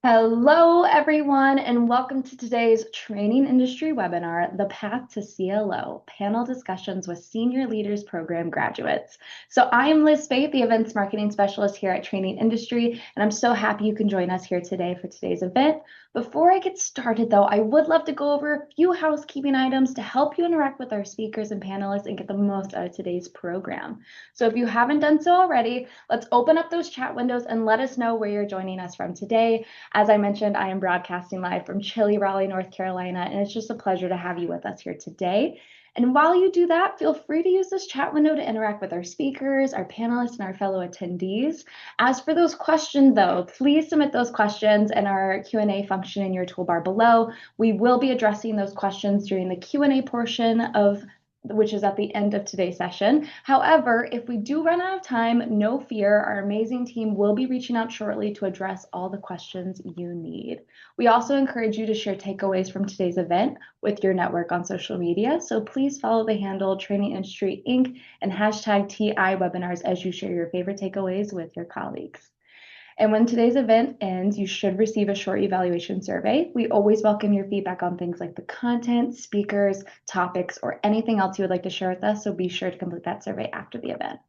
Hello, everyone, and welcome to today's training industry webinar, The Path to CLO, panel discussions with senior leaders program graduates. So I'm Liz Spate, the events marketing specialist here at Training Industry, and I'm so happy you can join us here today for today's event. Before I get started, though, I would love to go over a few housekeeping items to help you interact with our speakers and panelists and get the most out of today's program. So if you haven't done so already, let's open up those chat windows and let us know where you're joining us from today. As I mentioned, I am broadcasting live from chilly Raleigh, North Carolina, and it's just a pleasure to have you with us here today. And while you do that, feel free to use this chat window to interact with our speakers, our panelists, and our fellow attendees. As for those questions, though, please submit those questions in our Q&A function in your toolbar below. We will be addressing those questions during the Q&A portion of which is at the end of today's session. However, if we do run out of time, no fear, our amazing team will be reaching out shortly to address all the questions you need. We also encourage you to share takeaways from today's event with your network on social media, so please follow the handle Training Industry Inc. and hashtag TI webinars as you share your favorite takeaways with your colleagues. And when today's event ends, you should receive a short evaluation survey. We always welcome your feedback on things like the content, speakers, topics, or anything else you would like to share with us, so be sure to complete that survey after the event.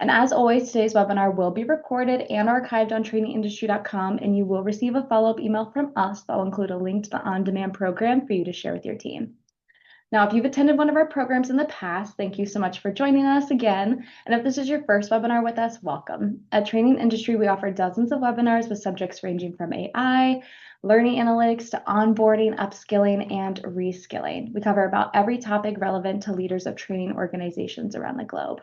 And as always, today's webinar will be recorded and archived on trainingindustry.com, and you will receive a follow-up email from us that will include a link to the on-demand program for you to share with your team. Now, if you've attended one of our programs in the past, thank you so much for joining us again. And if this is your first webinar with us, welcome. At Training Industry, we offer dozens of webinars with subjects ranging from AI, learning analytics, to onboarding, upskilling, and reskilling. We cover about every topic relevant to leaders of training organizations around the globe.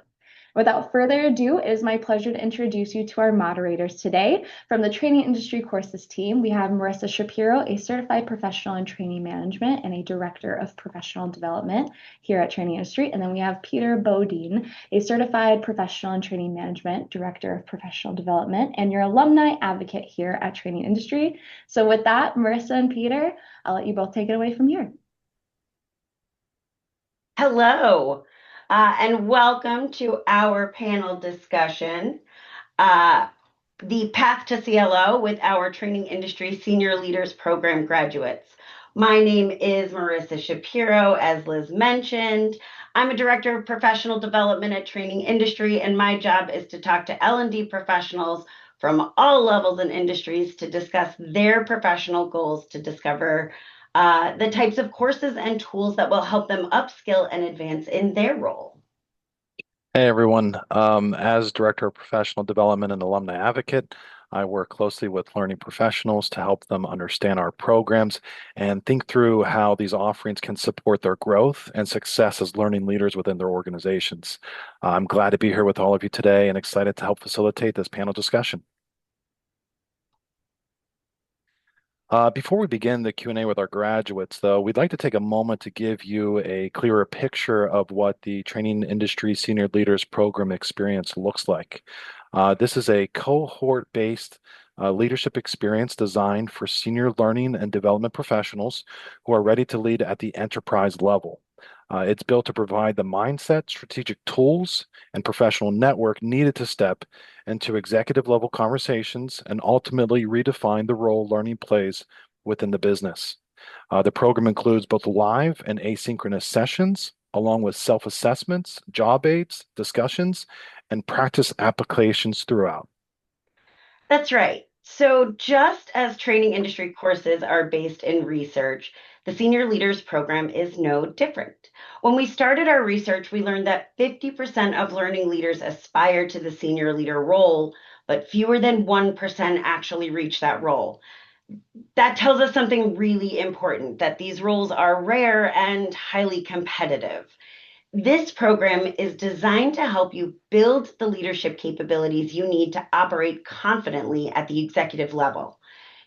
Without further ado, it is my pleasure to introduce you to our moderators today. From the Training Industry Courses team, we have Marissa Shapiro, a certified professional in training management and a director of professional development here at Training Industry. And then we have Peter Bodine, a certified professional in training management, director of professional development, and your alumni advocate here at Training Industry. So with that, Marissa and Peter, I'll let you both take it away from here. Hello, and welcome to our panel discussion, The Path to CLO with our Training Industry Senior Leaders Program graduates. My name is Marissa Shapiro, as Liz mentioned. I'm a director of professional development at Training Industry, and my job is to talk to L&D professionals from all levels and industries to discuss their professional goals to discover the types of courses and tools that will help them upskill and advance in their role. Hey everyone, as Director of Professional Development and Alumni Advocate, I work closely with learning professionals to help them understand our programs and think through how these offerings can support their growth and success as learning leaders within their organizations. I'm glad to be here with all of you today and excited to help facilitate this panel discussion. Before we begin the Q&A with our graduates, though, we'd like to take a moment to give you a clearer picture of what the Training Industry Senior Leaders Program experience looks like. This is a cohort-based leadership experience designed for senior learning and development professionals who are ready to lead at the enterprise level. It's built to provide the mindset, strategic tools, and professional network needed to step into executive level conversations and ultimately redefine the role learning plays within the business. The program includes both live and asynchronous sessions, along with self-assessments, job aids, discussions, and practice applications throughout. That's right. So just as training industry courses are based in research, the Senior Leaders Program is no different. When we started our research, we learned that 50% of learning leaders aspire to the senior leader role, but fewer than 1% actually reach that role. That tells us something really important, that these roles are rare and highly competitive. This program is designed to help you build the leadership capabilities you need to operate confidently at the executive level.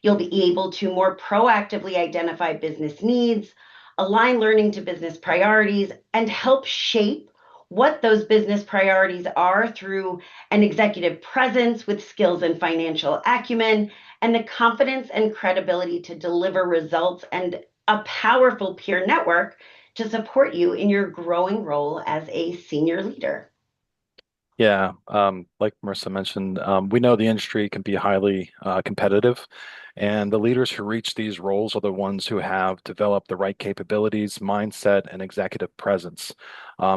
You'll be able to more proactively identify business needs, align learning to business priorities, and help shape what those business priorities are through an executive presence with skills and financial acumen, and the confidence and credibility to deliver results, and a powerful peer network to support you in your growing role as a senior leader. Yeah, like Marissa mentioned, we know the industry can be highly competitive, And the leaders who reach these roles are the ones who have developed the right capabilities, mindset, and executive presence.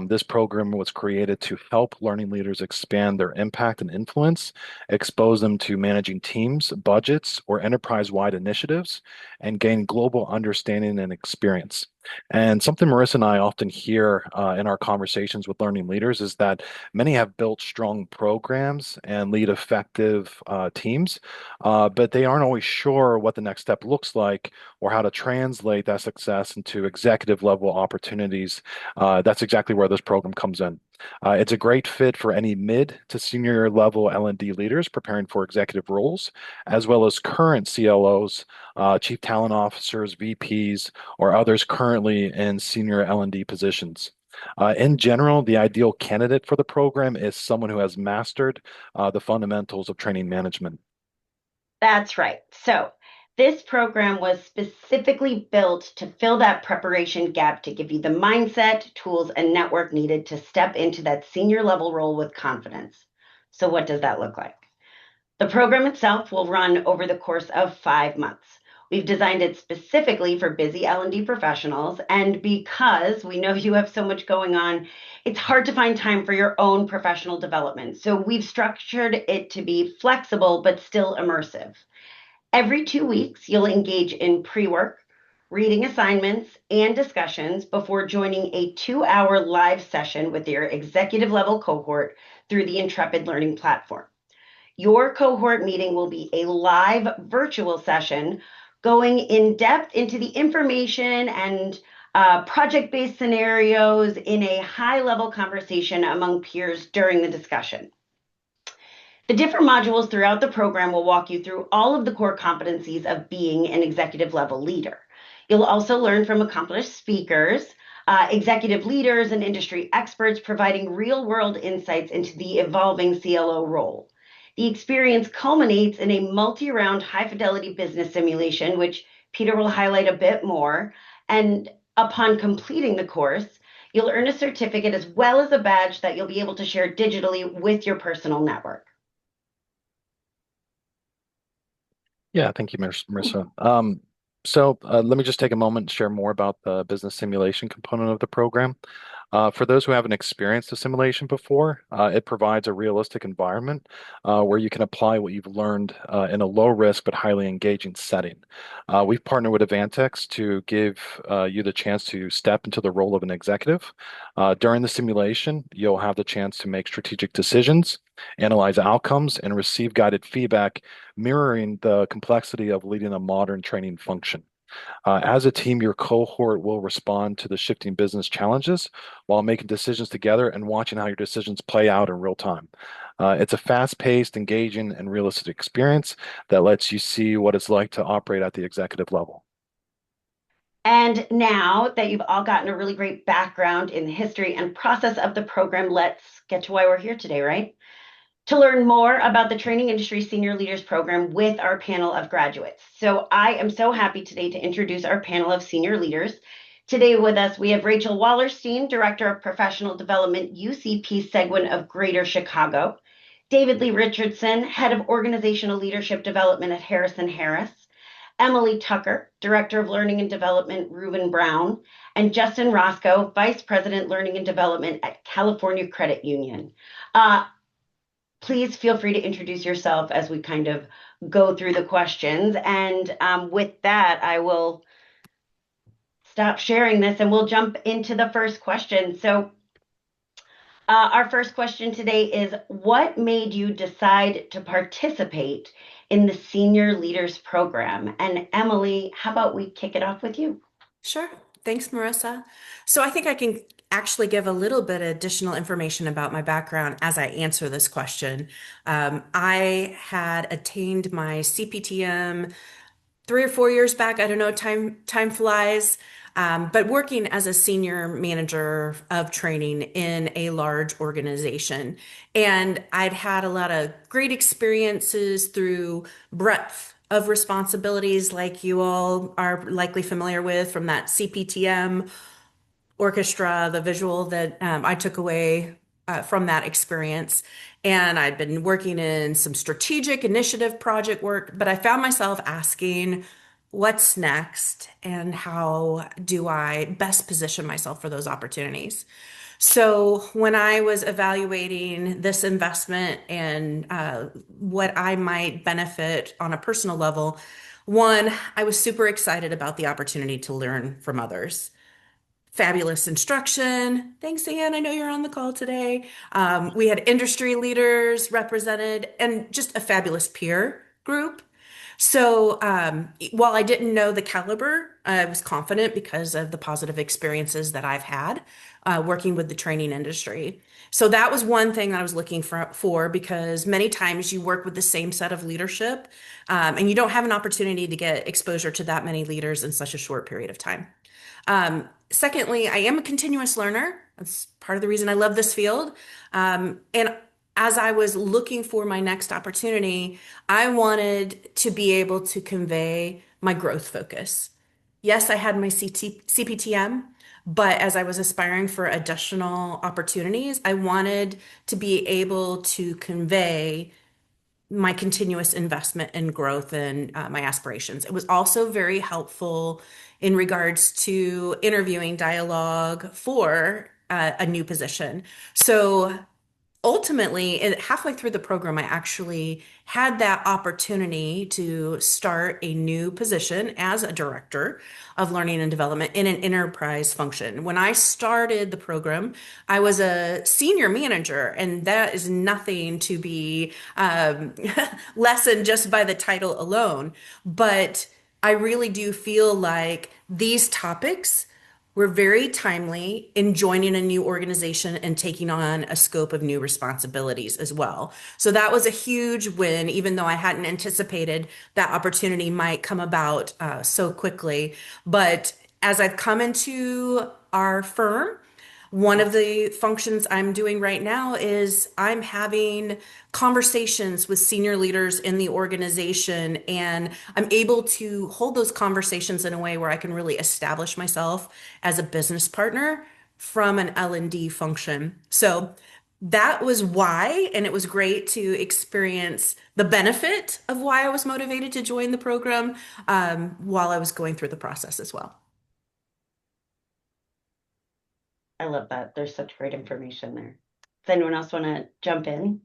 This program was created to help learning leaders expand their impact and influence, expose them to managing teams, budgets, or enterprise-wide initiatives, and gain global understanding and experience. And something Marissa and I often hear in our conversations with learning leaders is that many have built strong programs and lead effective teams, but they aren't always sure what the next step looks like or how to translate that success into executive level opportunities. That's exactly where this program comes in. It's a great fit for any mid to senior level L&D leaders preparing for executive roles, as well as current CLOs, chief talent officers, VPs, or others currently in senior L&D positions. In general, the ideal candidate for the program is someone who has mastered the fundamentals of training management. That's right. So, this program was specifically built to fill that preparation gap to give you the mindset, tools, and network needed to step into that senior level role with confidence. So, what does that look like? The program itself will run over the course of 5 months. We've designed it specifically for busy L&D professionals, and because we know you have so much going on, it's hard to find time for your own professional development. So we've structured it to be flexible but still immersive. Every 2 weeks, you'll engage in pre-work, reading assignments, and discussions before joining a 2-hour live session with your executive level cohort through the Intrepid Learning platform. Your cohort meeting will be a live virtual session going in depth into the information and project-based scenarios in a high-level conversation among peers during the discussion. The different modules throughout the program will walk you through all of the core competencies of being an executive level leader. You'll also learn from accomplished speakers, executive leaders, and industry experts providing real world insights into the evolving CLO role. The experience culminates in a multi round high fidelity business simulation, which Peter will highlight a bit more. And upon completing the course, you'll earn a certificate as well as a badge that you'll be able to share digitally with your personal network. Yeah, thank you, Marissa. Let me just take a moment and share more about the business simulation component of the program. For those who haven't experienced a simulation before, it provides a realistic environment where you can apply what you've learned in a low risk but highly engaging setting. We've partnered with Avantex to give you the chance to step into the role of an executive. During the simulation, you'll have the chance to make strategic decisions, analyze outcomes, and receive guided feedback, mirroring the complexity of leading a modern training function. As a team, your cohort will respond to the shifting business challenges while making decisions together and watching how your decisions play out in real time. It's a fast-paced, engaging, and realistic experience that lets you see what it's like to operate at the executive level. And now that you've all gotten a really great background in the history and process of the program, let's get to why we're here today, right? To learn more about the Training Industry Senior Leaders Program with our panel of graduates. So I am so happy today to introduce our panel of senior leaders. Today with us, we have Rachel Wallerstein, Director of Professional Development, UCP Seguin of Greater Chicago, David Lee Richardson, Head of Organizational Leadership Development at Harrison Harris, Emily Tucker, Director of Learning and Development, Reuben Brown, and Justin Roscoe, Vice President, Learning and Development at California Credit Union. Please feel free to introduce yourself as we kind of go through the questions. And with that, I will stop sharing this and we'll jump into the first question. So our first question today is, what made you decide to participate in the Senior Leaders Program? And Emily, how about we kick it off with you? Sure. Thanks, Marissa. So I think I can actually give a little bit of additional information about my background as I answer this question. I had attained my CPTM 3 or 4 years back. I don't know, time flies. But working as a senior manager of training in a large organization. And I'd had a lot of great experiences through breadth of responsibilities like you all are likely familiar with from that CPTM orchestra, the visual that I took away from that experience. And I'd been working in some strategic initiative project work, but I found myself asking, what's next and how do I best position myself for those opportunities? So, when I was evaluating this investment and what I might benefit on a personal level, one, I was super excited about the opportunity to learn from others. Fabulous instruction. Thanks, Anne. I know you're on the call today. We had industry leaders represented and just a fabulous peer group. So while I didn't know the caliber, I was confident because of the positive experiences that I've had working with the training industry. So that was one thing that I was looking for because many times you work with the same set of leadership and you don't have an opportunity to get exposure to that many leaders in such a short period of time. Secondly, I am a continuous learner. That's part of the reason I love this field. And as I was looking for my next opportunity, I wanted to be able to convey my growth focus. Yes, I had my CPTM, but as I was aspiring for additional opportunities, I wanted to be able to convey my continuous investment in growth and my aspirations. It was also very helpful in regards to interviewing dialogue for a new position. So ultimately, halfway through the program, I actually had that opportunity to start a new position as a director of learning and development in an enterprise function. When I started the program, I was a senior manager, and that is nothing to be lessened just by the title alone. But I really do feel like these topics we're very timely in joining a new organization and taking on a scope of new responsibilities as well. So that was a huge win, even though I hadn't anticipated that opportunity might come about so quickly. But as I've come into our firm, one of the functions I'm doing right now is I'm having conversations with senior leaders in the organization, and I'm able to hold those conversations in a way where I can really establish myself as a business partner from an L&D function. So that was why, and it was great to experience the benefit of why I was motivated to join the program while I was going through the process as well. I love that. There's such great information there. Does anyone else want to jump in?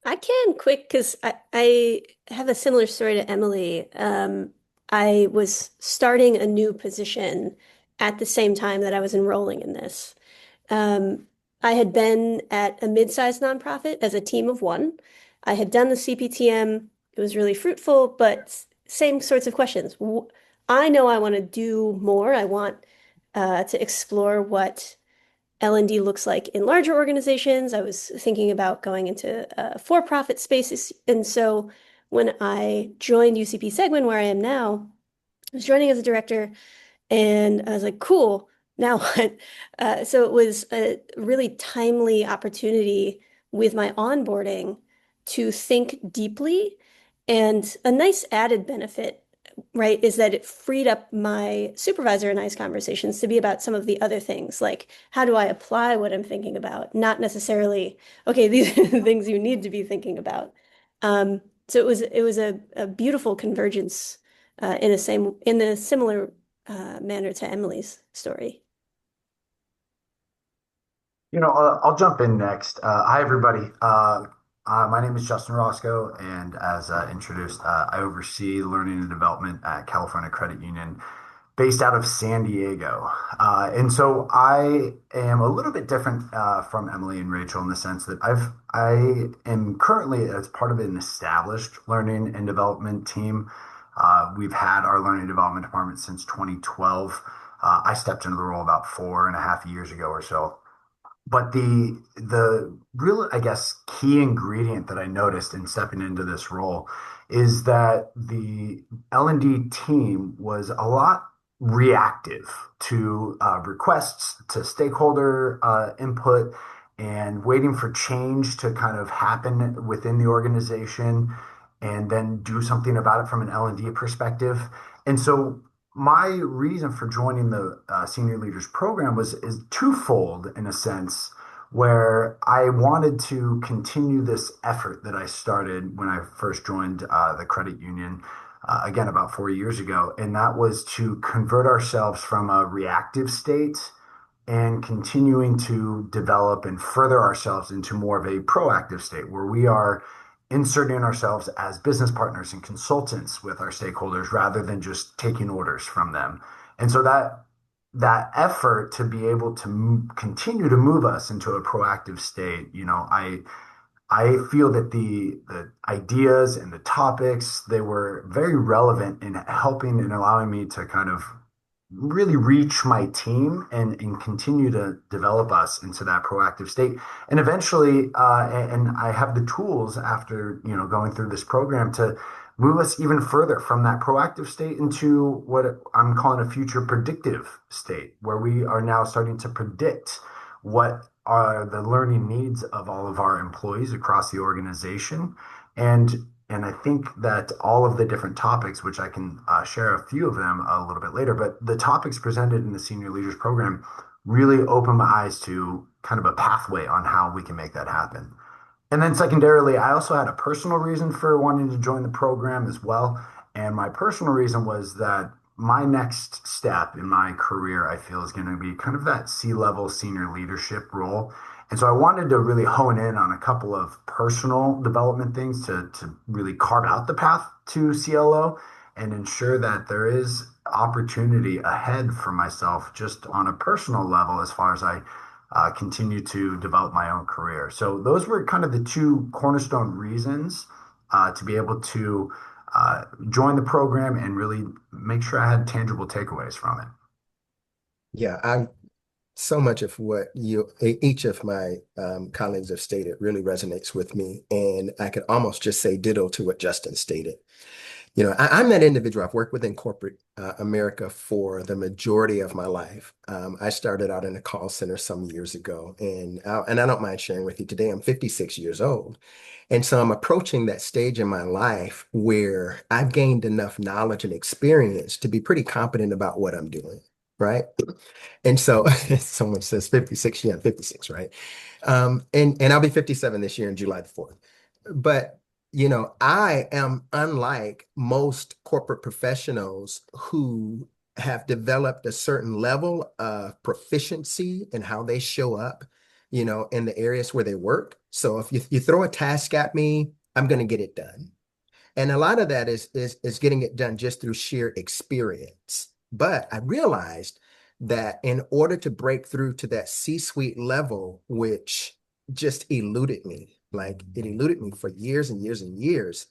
I can quick because I have a similar story to Emily. I was starting a new position at the same time that I was enrolling in this. Um, I had been at a mid-sized nonprofit as a team of one. I had done the CPTM. It was really fruitful, but same sorts of questions. I know I want to do more. I want to explore what L&D looks like in larger organizations. I was thinking about going into for-profit spaces. And so when I joined UCP Seguin, where I am now, I was joining as a director, and I was like, cool, now what? So it was a really timely opportunity with my onboarding to think deeply. And a nice added benefit, right, is that it freed up my supervisor in ICE conversations to be about some of the other things, like how do I apply what I'm thinking about, not necessarily, okay, these are the things you need to be thinking about. So it was a beautiful convergence in a similar manner to Emily's story. I'll jump in next. Hi, everybody. My name is Justin Roscoe, and as introduced, I oversee learning and development at California Credit Union, based out of San Diego. And so I am a little bit different from Emily and Rachel in the sense that I am currently as part of an established learning and development team. We've had our learning and development department since 2012. I stepped into the role about 4.5 years ago or so. But the real, I guess, key ingredient that I noticed in stepping into this role is that the L&D team was a lot reactive to requests, to stakeholder input, and waiting for change to kind of happen within the organization and then do something about it from an L&D perspective. And so my reason for joining the senior leaders program was is twofold in a sense. where I wanted to continue this effort that I started when I first joined the credit union, again, about 4 years ago. And that was to convert ourselves from a reactive state and continuing to develop and further ourselves into more of a proactive state where we are inserting ourselves as business partners and consultants with our stakeholders rather than just taking orders from them. And so that effort to be able to continue to move us into a proactive state, I feel that the ideas and the topics, they were very relevant in helping and allowing me to kind of really reach my team and continue to develop us into that proactive state. And eventually, and I have the tools after, going through this program to move us even further from that proactive state into what I'm calling a future predictive state, where we are now starting to predict what are the learning needs of all of our employees across the organization. And I think that all of the different topics, which I can share a few of them a little bit later, but the topics presented in the Senior Leaders Program really opened my eyes to kind of a pathway on how we can make that happen. And then secondarily, I also had a personal reason for wanting to join the program as well. And my personal reason was that my next step in my career, I feel, is going to be kind of that C-level senior leadership role. And so I wanted to really hone in on a couple of personal development things to really carve out the path to CLO and ensure that there is opportunity ahead for myself just on a personal level as far as I continue to develop my own career. So those were kind of the two cornerstone reasons to be able to join the program and really make sure I had tangible takeaways from it. Yeah, I'm so much of what each of my colleagues have stated really resonates with me. And I could almost just say ditto to what Justin stated. I'm that individual. I've worked within corporate America for the majority of my life. I started out in a call center some years ago, and I don't mind sharing with you today, I'm 56 years old. And so I'm approaching that stage in my life where I've gained enough knowledge and experience to be pretty competent about what I'm doing, right? And so someone says 56, yeah, 56, right? And I'll be 57 this year in July the 4th. But I am unlike most corporate professionals who have developed a certain level of proficiency in how they show up, in the areas where they work. So if you throw a task at me, I'm going to get it done. And a lot of that is getting it done just through sheer experience. But I realized that in order to break through to that C-suite level, which just eluded me, like it eluded me for years and years and years,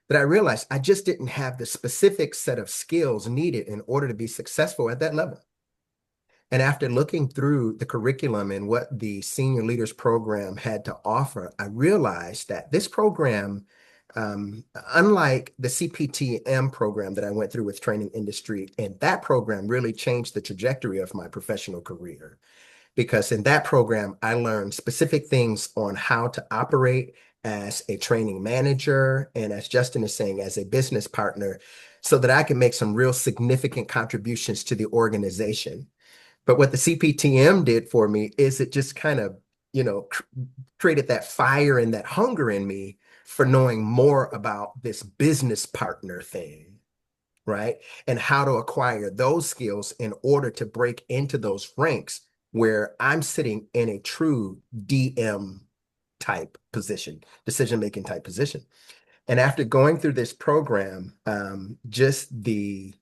that I realized I just didn't have the specific set of skills needed in order to be successful at that level. And after looking through the curriculum and what the Senior Leaders Program had to offer, I realized that this program, unlike the CPTM program that I went through with Training Industry, and that program really changed the trajectory of my professional career. Because in that program, I learned specific things on how to operate as a training manager and, as Justin is saying, as a business partner, so that I can make some real significant contributions to the organization. But what the CPTM did for me is it just kind of, created that fire and that hunger in me for knowing more about this business partner thing, right? And how to acquire those skills in order to break into those ranks where I'm sitting in a true DM type position, decision-making type position. And after going through this program, just the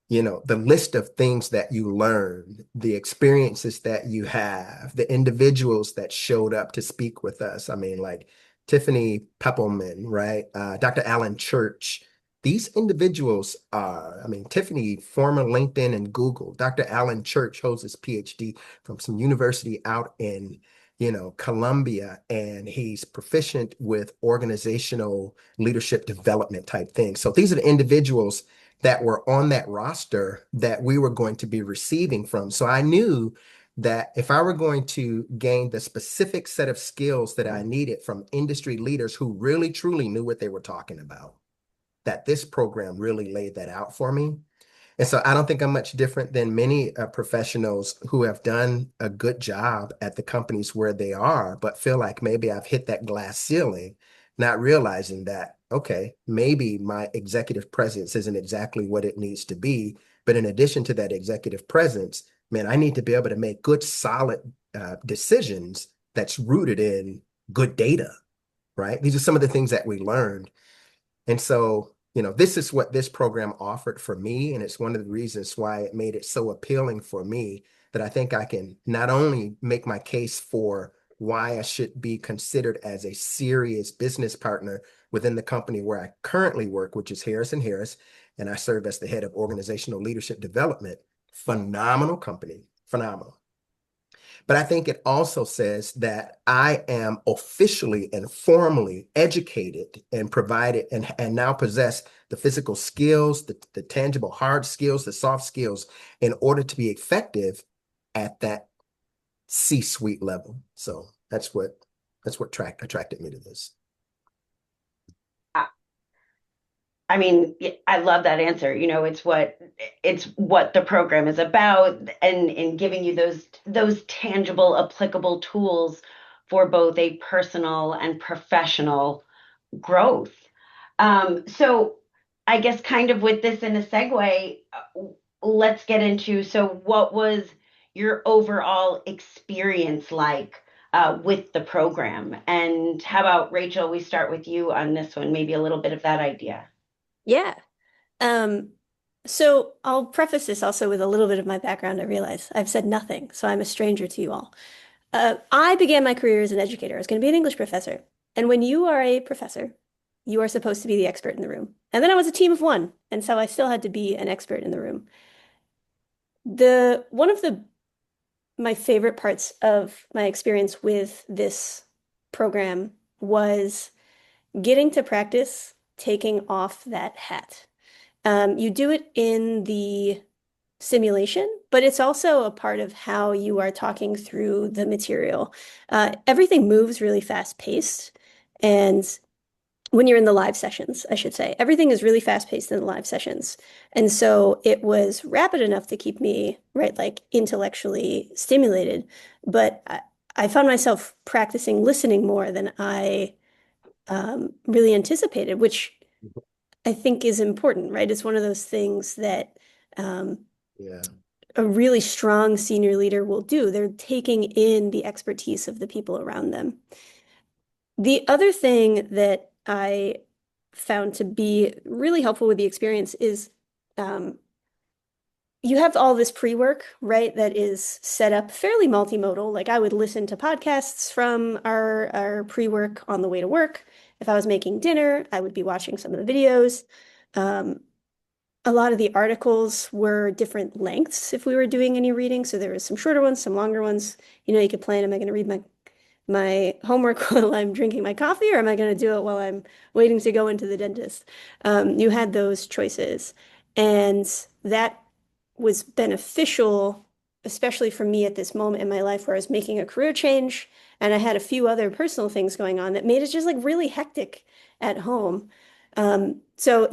list of things that you learn, the experiences that you have, the individuals that showed up to speak with us. I mean, like Tiffany Peppelman, right? Dr. Alan Church. These individuals are, Tiffany, former LinkedIn and Google. Dr. Alan Church holds his PhD from some university out in, Columbia, and he's proficient with organizational leadership development type things. So these are the individuals that were on that roster that we were going to be receiving from. So I knew that if I were going to gain the specific set of skills that I needed from industry leaders who really truly knew what they were talking about, that this program really laid that out for me. And so I don't think I'm much different than many professionals who have done a good job at the companies where they are, but feel like maybe I've hit that glass ceiling, not realizing that, okay, maybe my executive presence isn't exactly what it needs to be. But in addition to that executive presence, man, I need to be able to make good, solid decisions that's rooted in good data, right? These are some of the things that we learned. And so, this is what this program offered for me. And it's one of the reasons why it made it so appealing for me that I think I can not only make my case for why I should be considered as a serious business partner within the company where I currently work, which is Harris and Harris, and I serve as the head of organizational leadership development. Phenomenal company, phenomenal. But I think it also says that I am officially and formally educated and provided and now possess the physical skills, the tangible hard skills, the soft skills in order to be effective at that C-suite level. So that's what attracted me to this. I mean, I love that answer. It's what the program is about, and in giving you those tangible, applicable tools for both a personal and professional growth. So I guess kind of with this in a segue, let's get into, so what was your overall experience like with the program? And how about Rachel, we start with you on this one, maybe a little bit of that idea. Yeah. Um, so I'll preface this also with a little bit of my background. I realize I've said nothing, so I'm a stranger to you all. I began my career as an educator. I was going to be an English professor. And when you are a professor, you are supposed to be the expert in the room. And then I was a team of one, and so I still had to be an expert in the room. One of my favorite parts of my experience with this program was getting to practice taking off that hat. You do it in the simulation, but it's also a part of how you are talking through the material. Everything moves really fast paced. And when you're in the live sessions, I should say, everything is really fast paced in the live sessions. And so it was rapid enough to keep me, right, like intellectually stimulated. But I found myself practicing listening more than I really anticipated, which I think is important, right? It's one of those things that Yeah. a really strong senior leader will do. They're taking in the expertise of the people around them. The other thing that I found to be really helpful with the experience is you have all this pre-work, right, that is set up fairly multimodal. Like I would listen to podcasts from our pre-work on the way to work. If I was making dinner, I would be watching some of the videos. A lot of the articles were different lengths if we were doing any reading. So there was some shorter ones, some longer ones. You could plan, am I going to read my homework while I'm drinking my coffee, or am I going to do it while I'm waiting to go into the dentist? You had those choices. And that was beneficial, especially for me at this moment in my life where I was making a career change and I had a few other personal things going on that made it just like really hectic at home. So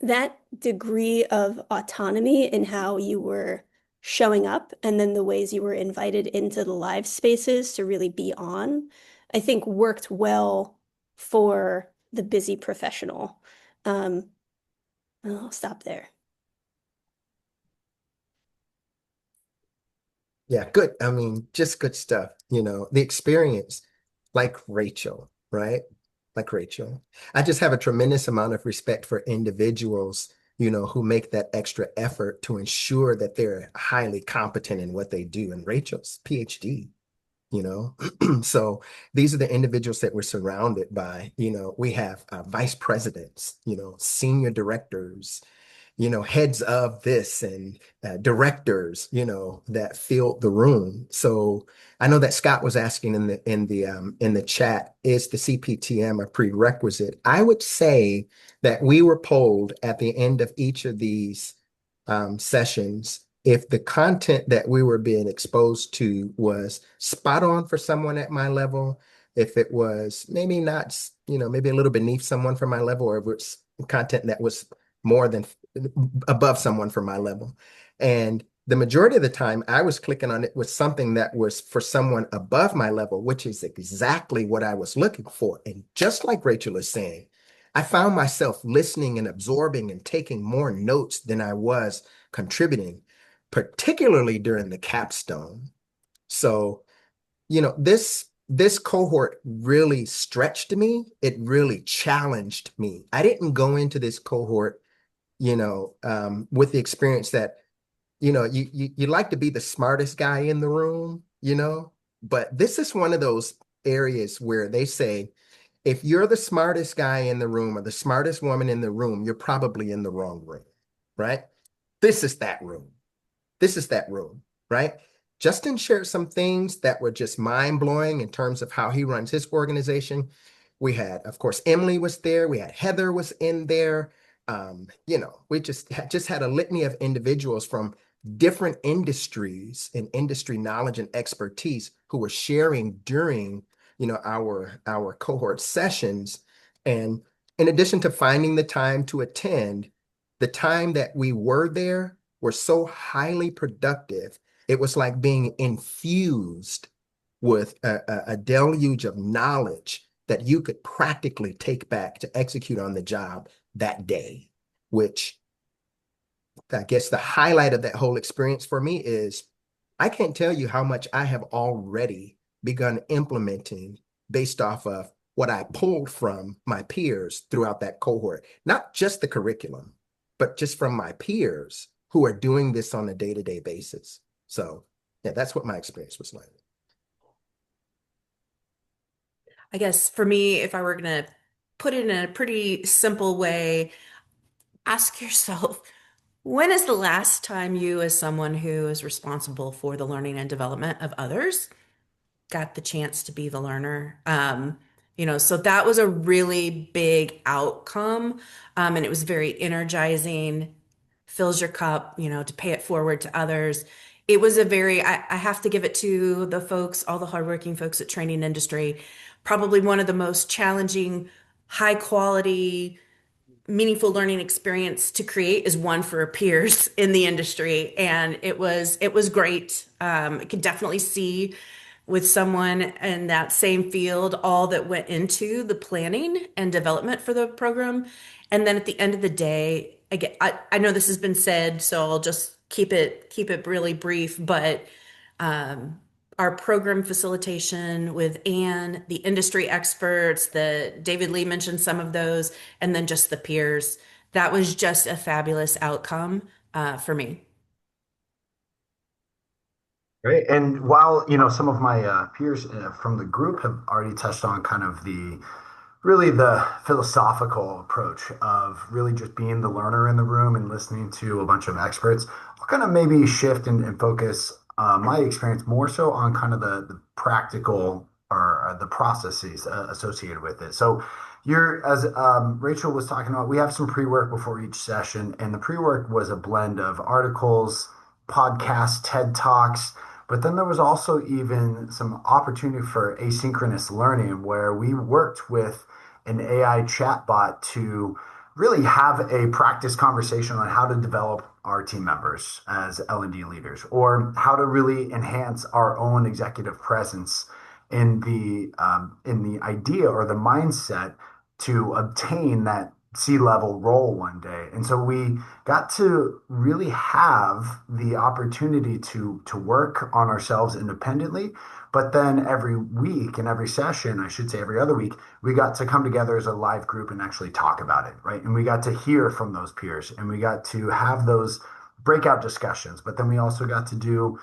that degree of autonomy in how you were showing up and then the ways you were invited into the live spaces to really be on, I think worked well for the busy professional. I'll stop there. Yeah, good. I mean, just good stuff. The experience, like Rachel, right? Like Rachel. I just have a tremendous amount of respect for individuals, who make that extra effort to ensure that they're highly competent in what they do. And Rachel's PhD, you know. So these are the individuals that we're surrounded by. We have vice presidents, senior directors, heads of this and directors, that filled the room. So I know that Scott was asking in the chat, is the CPTM a prerequisite? I would say that we were polled at the end of each of these sessions if the content that we were being exposed to was spot on for someone at my level, if it was maybe not, maybe a little beneath someone from my level, or if it's content that was more than above someone from my level. And the majority of the time I was clicking on it was something that was for someone above my level, which is exactly what I was looking for. And just like Rachel is saying, I found myself listening and absorbing and taking more notes than I was contributing, particularly during the capstone. So, this cohort really stretched me. It really challenged me. I didn't go into this cohort, with the experience that, you like to be the smartest guy in the room, but this is one of those areas where they say, if you're the smartest guy in the room or the smartest woman in the room, you're probably in the wrong room, right? This is that room. This is that room, right? Justin shared some things that were just mind blowing in terms of how he runs his organization. We had, of course, Emily was there. We had Heather was in there. We just had a litany of individuals from different industries and industry knowledge and expertise who were sharing during, our cohort sessions. And in addition to finding the time to attend, the time that we were there were so highly productive. It was like being infused with a deluge of knowledge that you could practically take back to execute on the job that day, which I guess the highlight of that whole experience for me is I can't tell you how much I have already begun implementing based off of what I pulled from my peers throughout that cohort, not just the curriculum, but just from my peers who are doing this on a day-to-day basis. So yeah, that's what my experience was like. I guess for me, if I were going to put it in a pretty simple way, ask yourself, when is the last time you, as someone who is responsible for the learning and development of others, got the chance to be the learner? So that was a really big outcome. And it was very energizing, fills your cup, to pay it forward to others. It was I have to give it to the folks, all the hardworking folks at Training Industry, probably one of the most challenging, high quality, meaningful learning experience to create is one for peers in the industry, and it was great. I could definitely see with someone in that same field all that went into the planning and development for the program, and then at the end of the day, I know this has been said, so I'll just keep it really brief, but um, our program facilitation with Anne, the industry experts, the David Lee mentioned some of those, and then just the peers. That was just a fabulous outcome for me. Great. And while, some of my peers from the group have already touched on kind of really the philosophical approach of really just being the learner in the room and listening to a bunch of experts, I'll kind of maybe shift and focus my experience more so on kind of the practical or the processes associated with it. So as Rachel was talking about, we have some pre-work before each session, and the pre-work was a blend of articles, podcasts, TED Talks, but then there was also even some opportunity for asynchronous learning where we worked with an AI chatbot to really have a practice conversation on how to develop our team members as L&D leaders, or how to really enhance our own executive presence in the idea or the mindset to obtain that C-level role one day. And so we got to really have the opportunity to work on ourselves independently. But then every week and every session, I should say every other week, we got to come together as a live group and actually talk about it, right? And we got to hear from those peers and we got to have those breakout discussions. But then we also got to do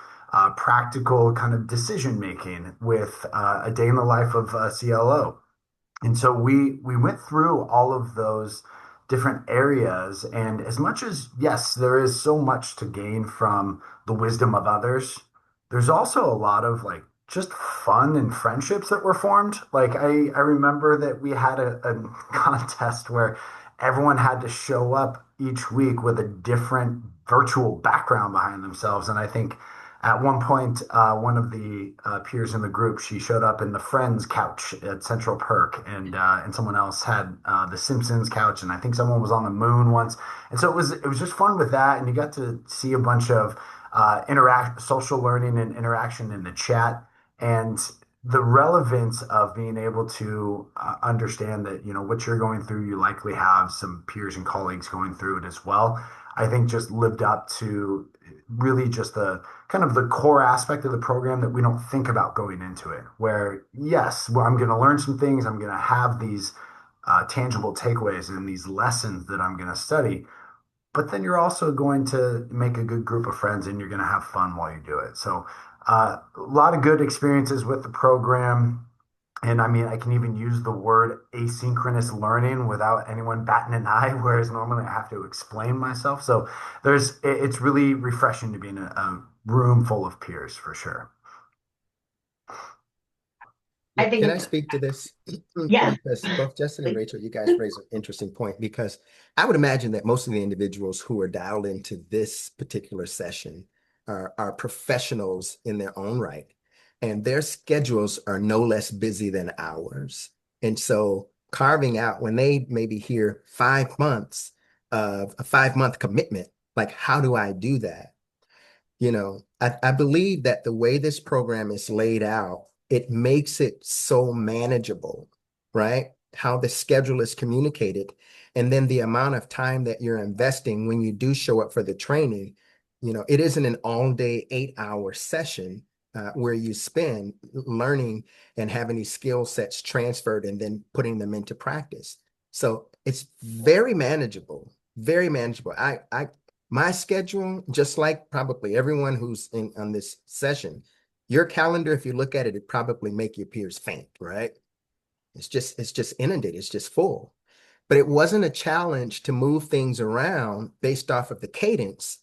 practical kind of decision making with a day in the life of a CLO. And so we went through all of those different areas. And as much as, yes, there is so much to gain from the wisdom of others, there's also a lot of like just fun and friendships that were formed. Like I remember that we had a contest where everyone had to show up each week with a different virtual background behind themselves. And I think At one point, one of the peers in the group, she showed up in the Friends couch at Central Perk, and someone else had the Simpsons couch, and I think someone was on the moon once. And so it was just fun with that, and you got to see a bunch of interact social learning and interaction in the chat, and the relevance of being able to understand that what you're going through, you likely have some peers and colleagues going through it as well. I think just lived up to really just the kind of the core aspect of the program that we don't think about going into it. Where, yes, well, I'm going to learn some things, I'm going to have these tangible takeaways and these lessons that I'm going to study, but then you're also going to make a good group of friends and you're going to have fun while you do it. So, a lot of good experiences with the program. And I mean, I can even use the word asynchronous learning without anyone batting an eye, whereas normally I have to explain myself. So it's really refreshing to be in a room full of peers for sure. I think Can I it's, speak to this? yes, Because both Justin and please. Rachel, you guys raise an interesting point because I would imagine that most of the individuals who are dialed into this particular session are professionals in their own right, and their schedules are no less busy than ours. And so carving out when they maybe hear 5 months of a 5 month commitment, like how do I do that? I believe that the way this program is laid out, it makes it so manageable, right? How the schedule is communicated, and then the amount of time that you're investing when you do show up for the training, it isn't an all-day 8-hour session where you spend learning and having these skill sets transferred and then putting them into practice. So it's very manageable, very manageable. My schedule, just like probably everyone who's in on this session, your calendar, if you look at it, it probably make your peers faint, right? It's just inundated, it's just full. But it wasn't a challenge to move things around based off of the cadence,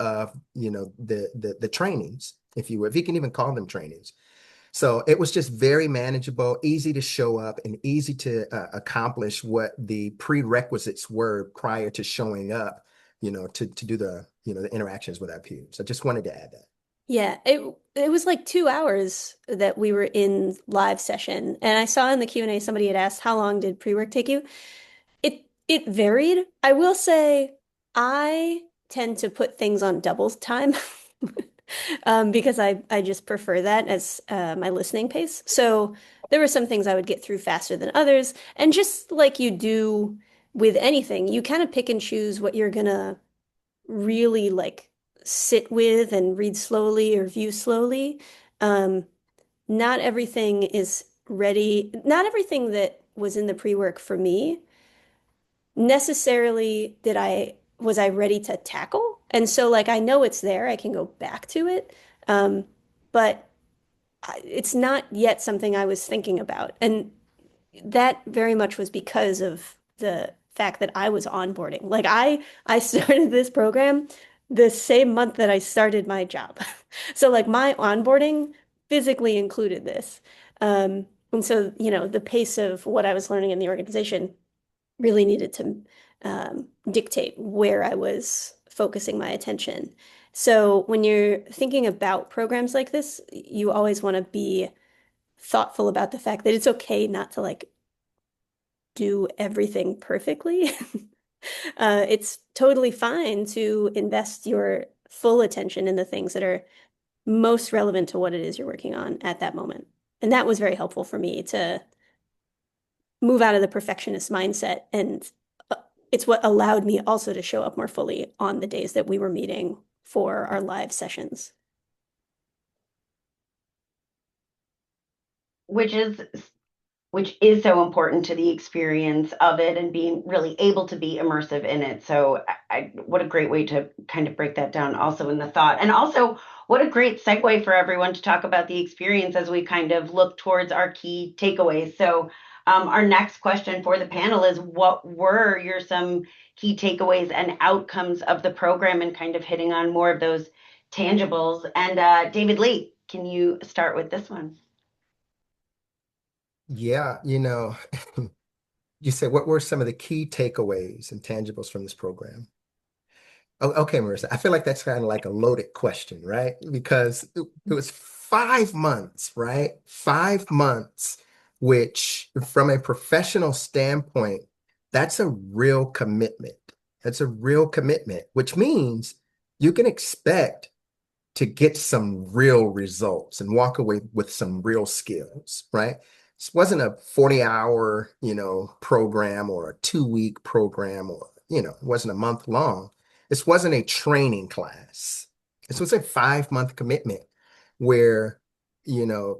of the trainings, if you will, if you can even call them trainings. So it was just very manageable, easy to show up, and easy to accomplish what the prerequisites were prior to showing up, to do the interactions with our peers. I just wanted to add that. Yeah, it was like 2 hours that we were in live session, and I saw in the Q&A somebody had asked how long did pre-work take you? It varied. I will say I tend to put things on double time because I just prefer that as my listening pace. So there were some things I would get through faster than others, and just like you do with anything, you kind of pick and choose what you're gonna really like sit with and read slowly or view slowly. Um, not everything is ready. Not everything that was in the pre-work for me necessarily did I was I ready to tackle. And so like I know it's there, I can go back to it. But it's not yet something I was thinking about. And that very much was because of the fact that I was onboarding. Like I started this program the same month that I started my job. So like my onboarding physically included this. And so, the pace of what I was learning in the organization really needed to dictate where I was focusing my attention. So when you're thinking about programs like this, you always want to be thoughtful about the fact that it's okay not to like do everything perfectly. It's totally fine to invest your full attention in the things that are most relevant to what it is you're working on at that moment. And that was very helpful for me to move out of the perfectionist mindset. And it's what allowed me also to show up more fully on the days that we were meeting for our live sessions. which is which is so important to the experience of it and being really able to be immersive in it. So what a great way to kind of break that down also in the thought. And also what a great segue for everyone to talk about the experience as we kind of look towards our key takeaways. So our next question for the panel is what were your some key takeaways and outcomes of the program and kind of hitting on more of those tangibles. And David Lee, can you start with this one? Yeah, you said what were some of the key takeaways and tangibles from this program? Okay, Marissa, I feel like that's kind of like a loaded question, right? Because it was 5 months, right? 5 months, which from a professional standpoint, that's a real commitment. That's a real commitment, which means you can expect to get some real results and walk away with some real skills, right? This wasn't a 40-hour, program or a 2-week program or, it wasn't a month long. This wasn't a training class. This was a 5-month commitment where, you know,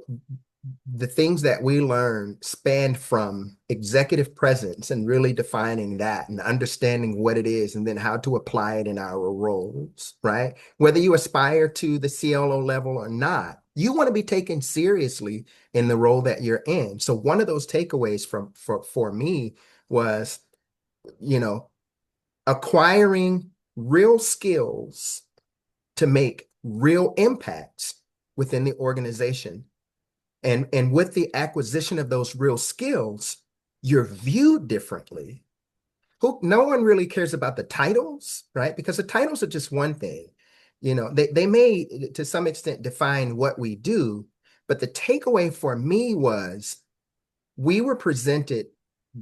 the things that we learned spanned from executive presence and really defining that and understanding what it is and then how to apply it in our roles, right? Whether you aspire to the CLO level or not, you want to be taken seriously in the role that you're in. So one of those takeaways for me was, you know, acquiring real skills to make real impacts within the organization and with the acquisition of those real skills, you're viewed differently. No one really cares about the titles, right? Because the titles are just one thing. They may, to some extent, define what we do, but the takeaway for me was we were presented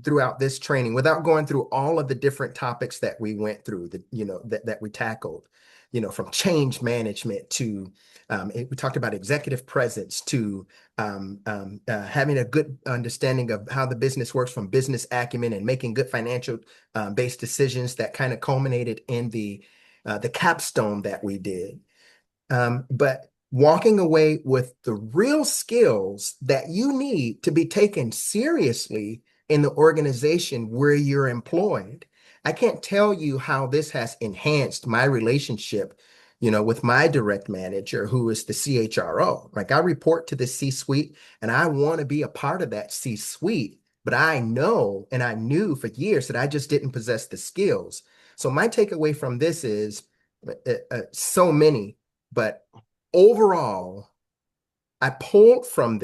throughout this training without going through all of the different topics that we went through that we tackled, from change management to we talked about executive presence to having a good understanding of how the business works from business acumen and making good financial based decisions that kind of culminated in the capstone that we did. But walking away with the real skills that you need to be taken seriously in the organization where you're employed. I can't tell you how this has enhanced my relationship, with my direct manager, who is the CHRO. Like I report to the C-suite and I want to be a part of that C-suite, but I know and I knew for years that I just didn't possess the skills. So my takeaway from this is so many. But overall, I took from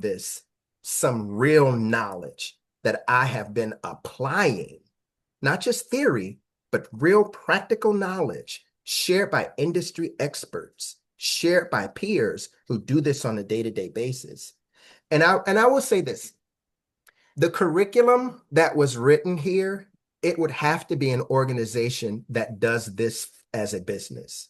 this some real knowledge that I have been applying, not just theory, but real practical knowledge shared by industry experts, shared by peers who do this on a day-to-day basis. And I will say this, the curriculum that was written here, it would have to be an organization that does this as a business.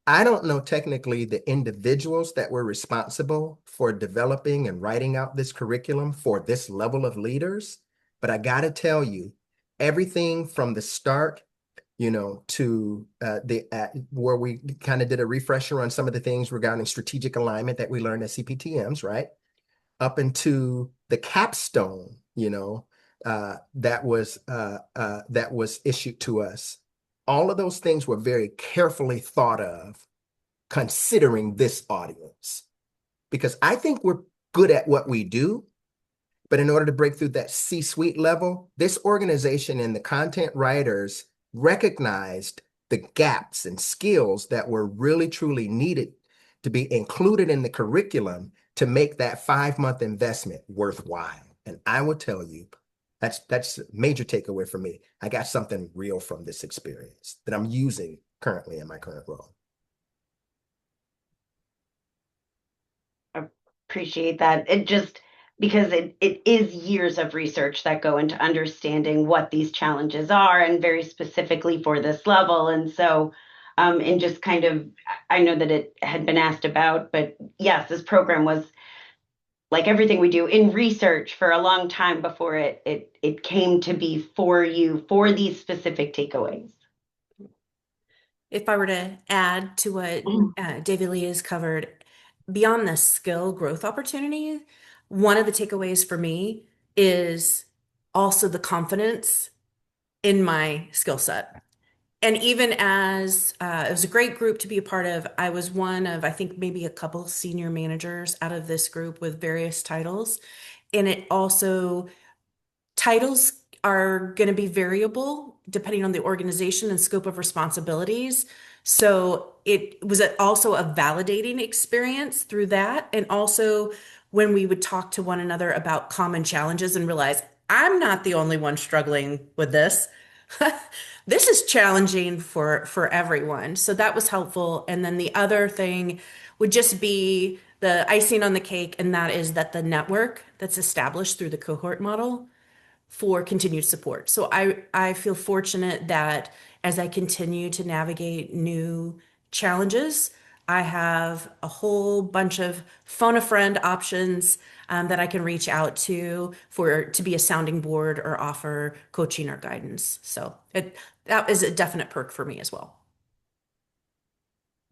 I don't know technically the individuals that were responsible for developing and writing out this curriculum for this level of leaders, but I got to tell you, everything from the start, to the where we kind of did a refresher on some of the things regarding strategic alignment that we learned at CPTMs, right? Up into the capstone, that was issued to us. All of those things were very carefully thought of, considering this audience, because I think we're good at what we do, but in order to break through that C-suite level, this organization and the content writers recognized the gaps and skills that were really truly needed to be included in the curriculum to make that 5-month investment worthwhile. And I will tell you, that's a major takeaway for me. I got something real from this experience that I'm using currently in my current role. Appreciate that. It just because it is years of research that go into understanding what these challenges are and very specifically for this level. And so, and just kind of, I know that it had been asked about, but yes, this program was like everything we do in research for a long time before it came to be for you for these specific takeaways. If I were to add to what David Lee has covered, beyond the skill growth opportunity, one of the takeaways for me is also the confidence in my skill set. And even as it was a great group to be a part of, I was one of, I think, maybe a couple senior managers out of this group with various titles. And it also, titles are going to be variable depending on the organization and scope of responsibilities. So it was also a validating experience through that. And also when we would talk to one another about common challenges and realize I'm not the only one struggling with this. This is challenging for everyone. So that was helpful. And then the other thing would just be the icing on the cake, and that is that the network that's established through the cohort model for continued support. So I feel fortunate that as I continue to navigate new challenges, I have a whole bunch of phone a friend options that I can reach out to be a sounding board or offer coaching or guidance. So that is a definite perk for me as well.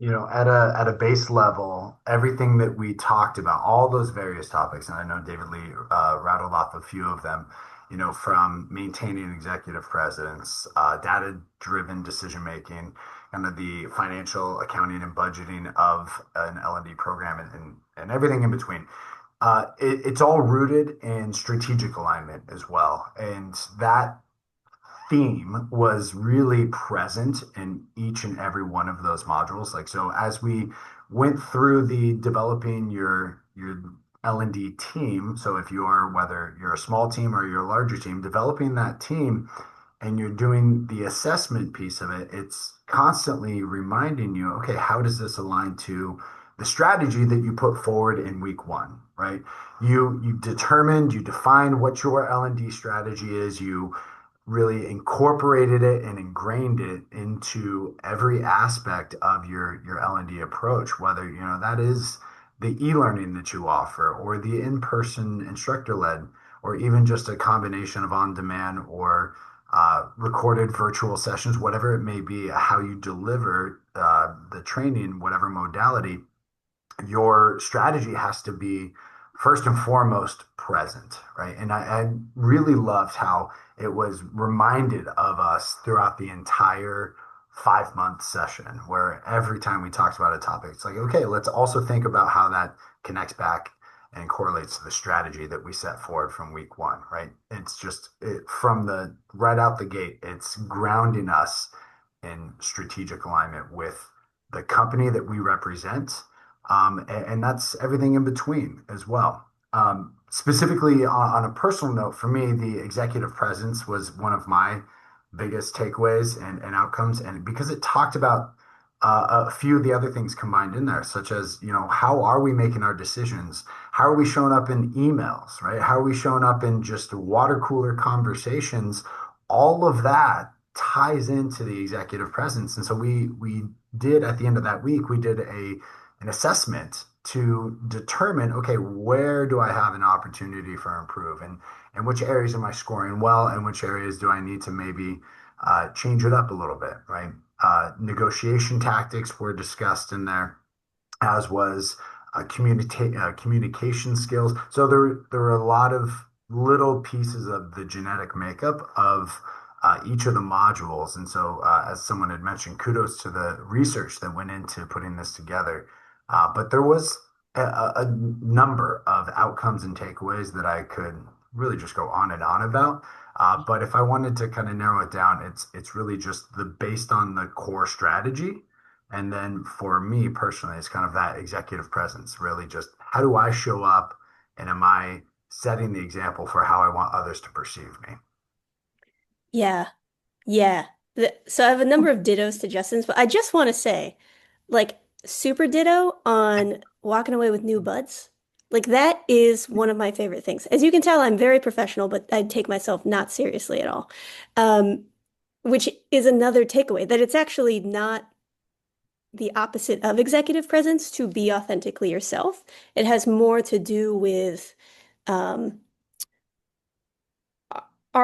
At a base level, everything that we talked about, all those various topics, and I know David Lee rattled off a few of them, from maintaining executive presence, data-driven decision making, kind of the financial accounting and budgeting of an L&D program, and everything in between. It's all rooted in strategic alignment as well, and that theme was really present in each and every one of those modules. Like, so as we went through the developing your L&D team, so if you are, whether you're a small team or you're a larger team, developing that team and you're doing the assessment piece of it, it's constantly reminding you, okay, how does this align to the strategy that you put forward in week one, right? You defined what your L&D strategy is. You really incorporated it and ingrained it into every aspect of your L&D approach, whether that is the e-learning that you offer or the in-person instructor led, or even just a combination of on-demand or recorded virtual sessions, whatever it may be, how you deliver the training, whatever modality, your strategy has to be first and foremost present, right? And I really loved how it was reminded of us throughout the entire 5 month session, where every time we talked about a topic, it's like, okay, let's also think about how that connects back and correlates to the strategy that we set forward from week one, right? It's just from the right out the gate, it's grounding us in strategic alignment with the company that we represent, and that's everything in between as well. Specifically on a personal note, for me, the executive presence was one of my biggest takeaways and outcomes, and because it talked about a few of the other things combined in there, such as, how are we making our decisions? How are we showing up in emails, right? How are we showing up in just water cooler conversations? All of that ties into the executive presence. And so we did, at the end of that week, we did an assessment to determine, okay, where do I have an opportunity for improve, and which areas am I scoring well, and which areas do I need to maybe change it up a little bit, right? Negotiation tactics were discussed in there, as was communication skills. So there were a lot of little pieces of the genetic makeup of each of the modules. And so, as someone had mentioned, kudos to the research that went into putting this together. But there was a number of outcomes and takeaways that I could really just go on and on about. But if I wanted to kind of narrow it down, it's really just based on the core strategy. And then for me personally, it's kind of that executive presence, really just how do I show up, and am I setting the example for how I want others to perceive me? Yeah. Yeah. So I have a number of dittos to Justin's, but I just want to say, like, super ditto on walking away with new buds. Like, that is one of my favorite things. As you can tell, I'm very professional, but I take myself not seriously at all. Um, which is another takeaway, that it's actually not the opposite of executive presence to be authentically yourself. It has more to do with, are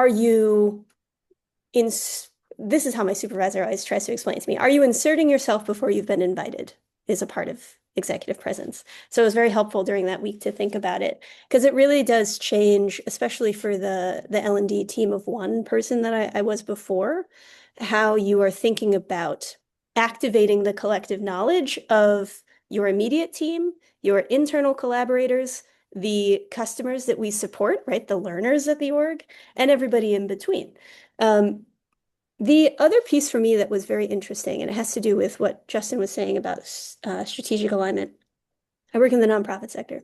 you in, this is how my supervisor always tries to explain it to me. Are you inserting yourself before you've been invited is a part of executive presence. So it was very helpful during that week to think about it, because it really does change, especially for the L&D team of one person that I was before, how you are thinking about activating the collective knowledge of your immediate team, your internal collaborators, the customers that we support, right? The learners at the org, and everybody in between. The other piece for me that was very interesting, and it has to do with what Justin was saying about strategic alignment. I work in the nonprofit sector.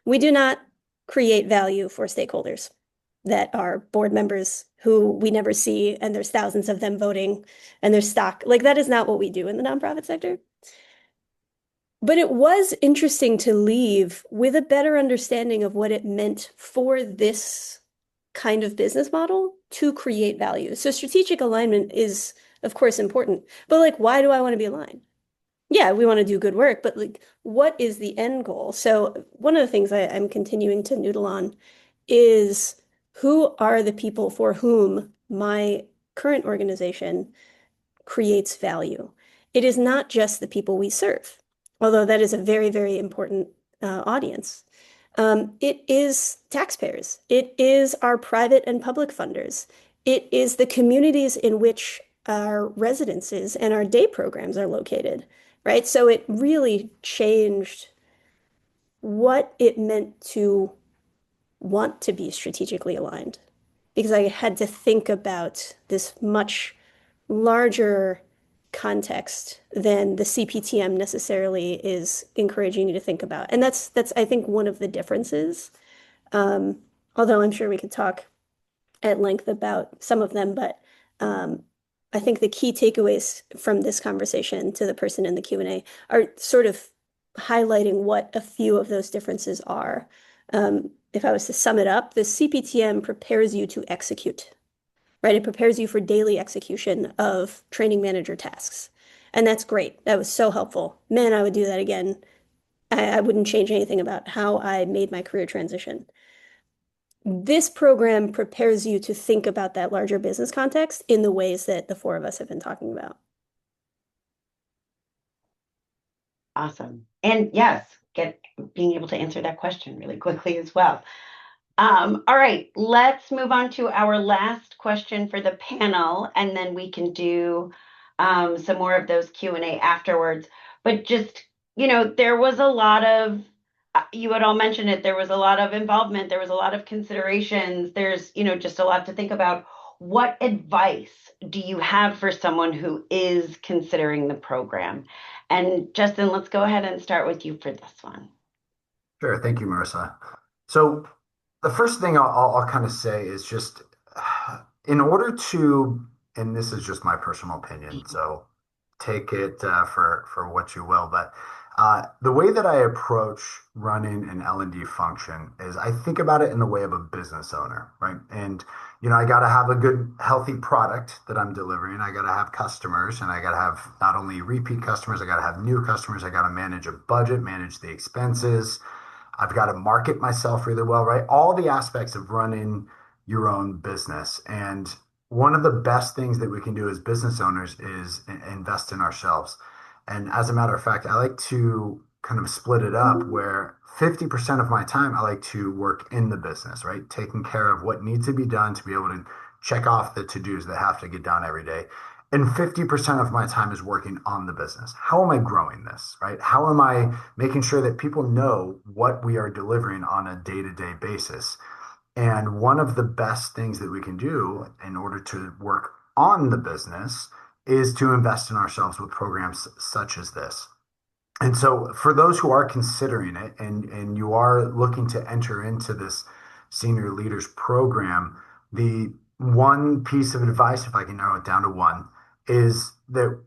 We do not create value for stakeholders that are board members who we never see, and there's thousands of them voting, and there's stock. Like, that is not what we do in the nonprofit sector. But it was interesting to leave with a better understanding of what it meant for this kind of business model to create value. So strategic alignment is, of course, important. But like, why do I want to be aligned? Yeah, we want to do good work, but like, what is the end goal? So one of the things I'm continuing to noodle on is, who are the people for whom my current organization creates value? It is not just the people we serve, although that is a very, very important audience. It is taxpayers. It is our private and public funders. It is the communities in which our residences and our day programs are located, right? So it really changed what it meant to want to be strategically aligned, because I had to think about this much larger context than the CPTM necessarily is encouraging you to think about. And that's I think one of the differences. Um, Although I'm sure we could talk at length about some of them, but I think the key takeaways from this conversation to the person in the Q&A are sort of highlighting what a few of those differences are. If I was to sum it up, the CPTM prepares you to execute, right? It prepares you for daily execution of training manager tasks. And that's great. That was so helpful. Man, I would do that again. I wouldn't change anything about how I made my career transition. This program prepares you to think about that larger business context in the ways that the four of us have been talking about. Awesome. And yes, being able to answer that question really quickly as well. All right, let's move on to our last question for the panel, and then we can do some more of those Q&A afterwards. But just, there was a lot of, you had all mentioned it, there was a lot of involvement, there was a lot of considerations, there's, just a lot to think about. What advice do you have for someone who is considering the program? And Justin, let's go ahead and start with you for this one. Sure. Thank you, Marissa. So the first thing I'll kind of say is just, in order to, and this is just my personal opinion, so take it for what you will, but the way that I approach running an L&D function is, I think about it in the way of a business owner, right? And I got to have a good, healthy product that I'm delivering. I got to have customers, and I got to have not only repeat customers, I got to have new customers. I got to manage a budget, manage the expenses. I've got to market myself really well, right? All the aspects of running your own business. And one of the best things that we can do as business owners is invest in ourselves. And as a matter of fact, I like to kind of split it up where 50% of my time I like to work in the business, right? Taking care of what needs to be done to be able to check off the to-dos that have to get done every day. And 50% of my time is working on the business. How am I growing this, right? How am I making sure that people know what we are delivering on a day-to-day basis? And one of the best things that we can do in order to work on the business is to invest in ourselves with programs such as this. And so for those who are considering it, and you are looking to enter into this senior leaders program, the one piece of advice, if I can narrow it down to one, is that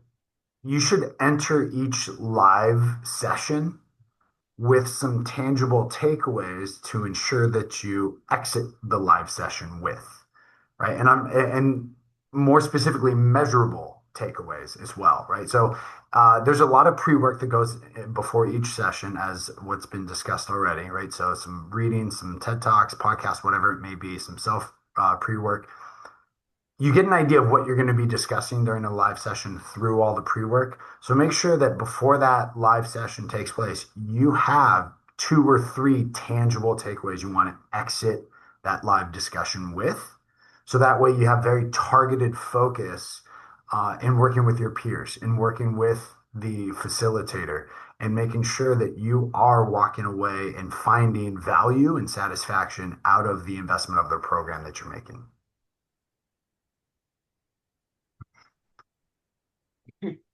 you should enter each live session with some tangible takeaways to ensure that you exit the live session with, right? And more specifically, measurable takeaways as well, right? So there's a lot of pre-work that goes before each session, as what's been discussed already, right? So some reading, some TED Talks, podcasts, whatever it may be, some self pre-work. You get an idea of what you're going to be discussing during a live session through all the pre-work. So make sure that before that live session takes place, you have 2 or 3 tangible takeaways you want to exit that live discussion with. So that way you have very targeted focus in working with your peers, in working with the facilitator, and making sure that you are walking away and finding value and satisfaction out of the investment of the program that you're making.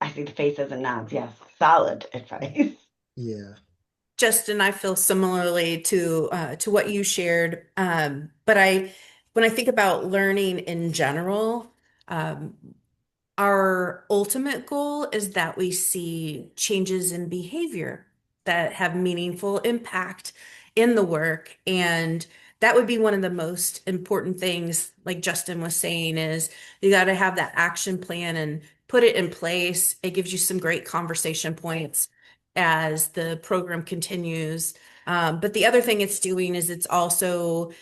I see the faces and nods. Yes, solid advice. Yeah. Justin, I feel similarly to what you shared, but I when I think about learning in general, um, our ultimate goal is that we see changes in behavior that have meaningful impact in the work. And that would be one of the most important things, like Justin was saying, is you got to have that action plan and put it in place. It gives you some great conversation points as the program continues. But the other thing it's doing is it's also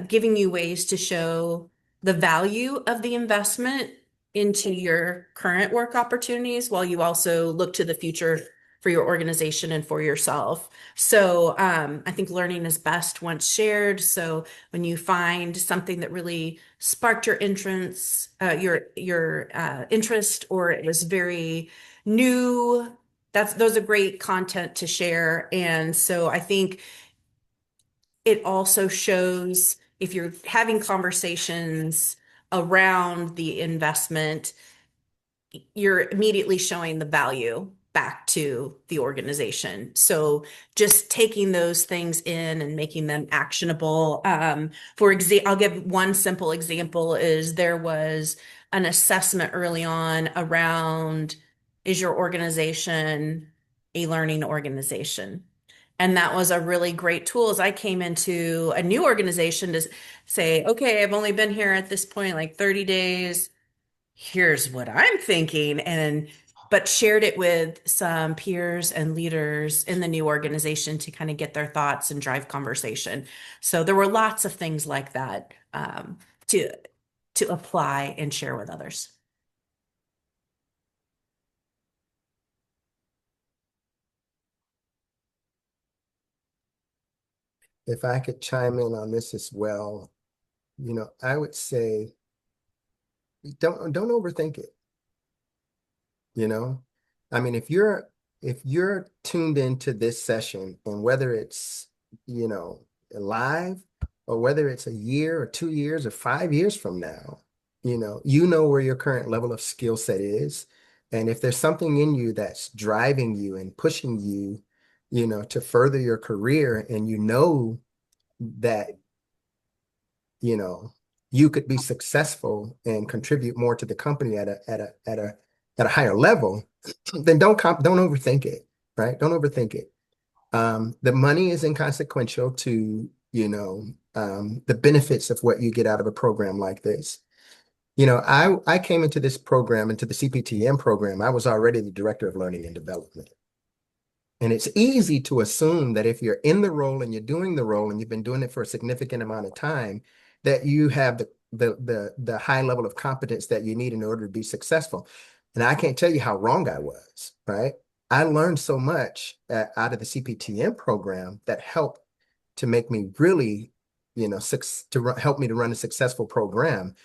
giving you ways to show the value of the investment into your current work opportunities while you also look to the future for your organization and for yourself. So I think learning is best once shared. So when you find something that really sparked your entrance, your interest, or it was very new, those are great content to share. And so I think it also shows if you're having conversations around the investment, you're immediately showing the value back to the organization. So just taking those things in and making them actionable. For example, I'll give one simple example is there was an assessment early on around, is your organization a learning organization? And that was a really great tool as I came into a new organization to say, okay, I've only been here at this point like 30 days. Here's what I'm thinking. But shared it with some peers and leaders in the new organization to kind of get their thoughts and drive conversation. So there were lots of things like that to apply and share with others. If I could chime in on this as well, I would say don't overthink it. You know, I mean, if you're tuned into this session, and whether it's, you know, live, or whether it's a year or 2 years or 5 years from now, you know where your current level of skill set is. And if there's something in you that's driving you and pushing you, to further your career, and you know that, you know, you could be successful and contribute more to the company at a higher level, then don't overthink it, right? Don't overthink it. The money is inconsequential to, the benefits of what you get out of a program like this. I came into this program, into the CPTM program. I was already the director of learning and development. And it's easy to assume that if you're in the role and you're doing the role and you've been doing it for a significant amount of time, that you have the high level of competence that you need in order to be successful. And I can't tell you how wrong I was, right? I learned so much out of the CPTM program that helped to make me really, help me to run a successful program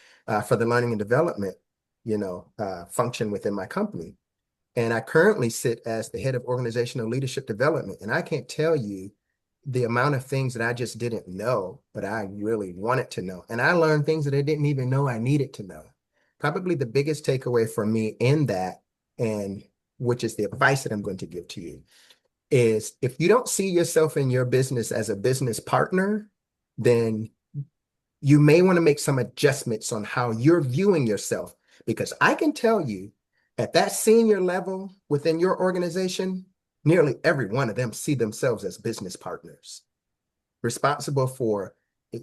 for the learning and development, function within my company. And I currently sit as the head of organizational leadership development. And I can't tell you the amount of things that I just didn't know, but I really wanted to know. And I learned things that I didn't even know I needed to know. Probably the biggest takeaway for me in that, and which is the advice that I'm going to give to you, is if you don't see yourself in your business as a business partner, then you may want to make some adjustments on how you're viewing yourself. Because I can tell you, at that senior level within your organization, nearly every one of them see themselves as business partners, responsible for,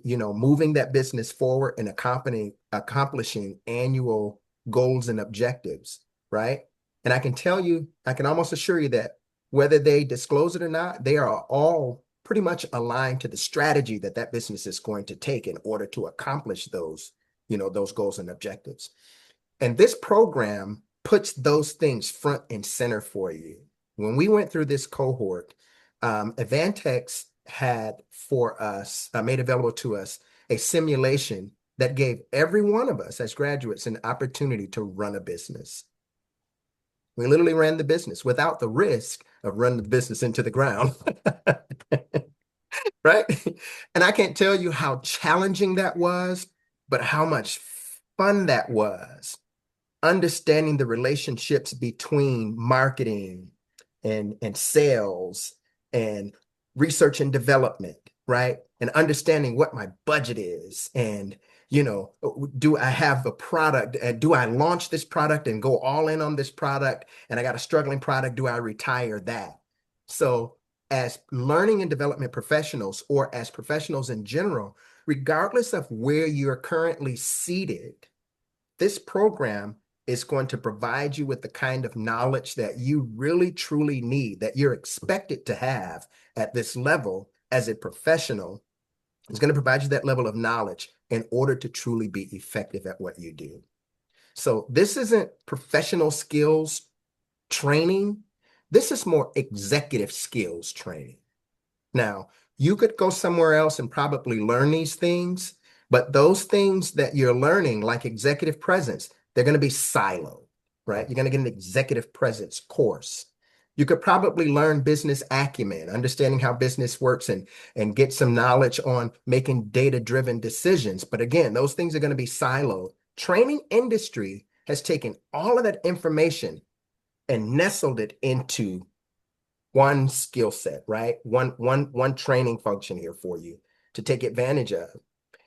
moving that business forward and accomplishing annual goals and objectives, right? And I can almost assure you that whether they disclose it or not, they are all pretty much aligned to the strategy that that business is going to take in order to accomplish those goals and objectives. And this program puts those things front and center for you. When we went through this cohort, Advantex had for us, made available to us, a simulation that gave every one of us as graduates an opportunity to run a business. We literally ran the business without the risk of running the business into the ground. Right? And I can't tell you how challenging that was, but how much fun that was. Understanding the relationships between marketing and sales and research and development, right? And understanding what my budget is, and Do I have a product? Do I launch this product and go all in on this product? And I got a struggling product. Do I retire that? So as learning and development professionals, or as professionals in general, regardless of where you're currently seated, this program is going to provide you with the kind of knowledge that you really truly need, that you're expected to have at this level as a professional. It's going to provide you that level of knowledge in order to truly be effective at what you do. So this isn't professional skills training. This is more executive skills training. Now, you could go somewhere else and probably learn these things, but those things that you're learning, like executive presence, they're going to be siloed, right? You're going to get an executive presence course. You could probably learn business acumen, understanding how business works, and get some knowledge on making data-driven decisions. But again, those things are going to be siloed. Training industry has taken all of that information and nestled it into one skill set, right? One training function here for you to take advantage of.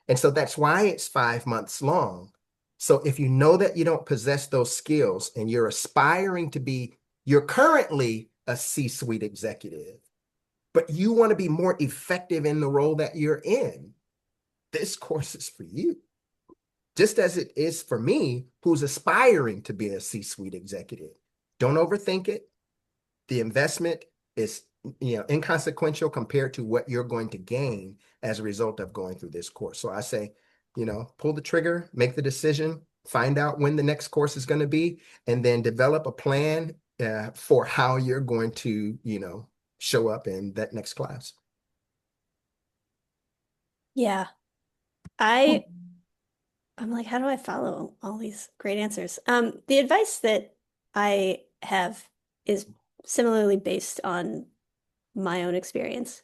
And so that's why it's 5 months long. So if you know that you don't possess those skills and you're aspiring to be, you're currently a C-suite executive, but you want to be more effective in the role that you're in, this course is for you. Just as it is for me, who's aspiring to be a C-suite executive. Don't overthink it. The investment is inconsequential compared to what you're going to gain as a result of going through this course. So I say, pull the trigger, make the decision, find out when the next course is going to be, and then develop a plan for how you're going to, show up in that next class. Yeah. I'm like, how do I follow all these great answers? The advice that I have is similarly based on my own experience.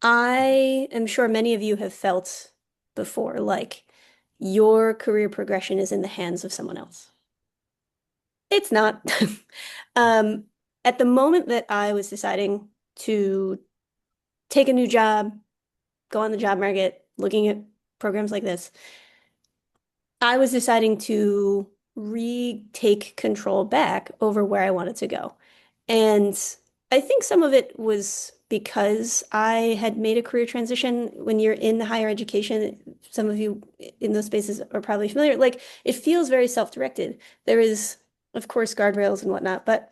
I am sure many of you have felt before, like your career progression is in the hands of someone else. It's not. At the moment that I was deciding to take a new job, go on the job market, looking at programs like this, I was deciding to retake control back over where I wanted to go. And I think some of it was because I had made a career transition. When you're in the higher education, some of you in those spaces are probably familiar. Like, it feels very self-directed. There is, of course, guardrails and whatnot, but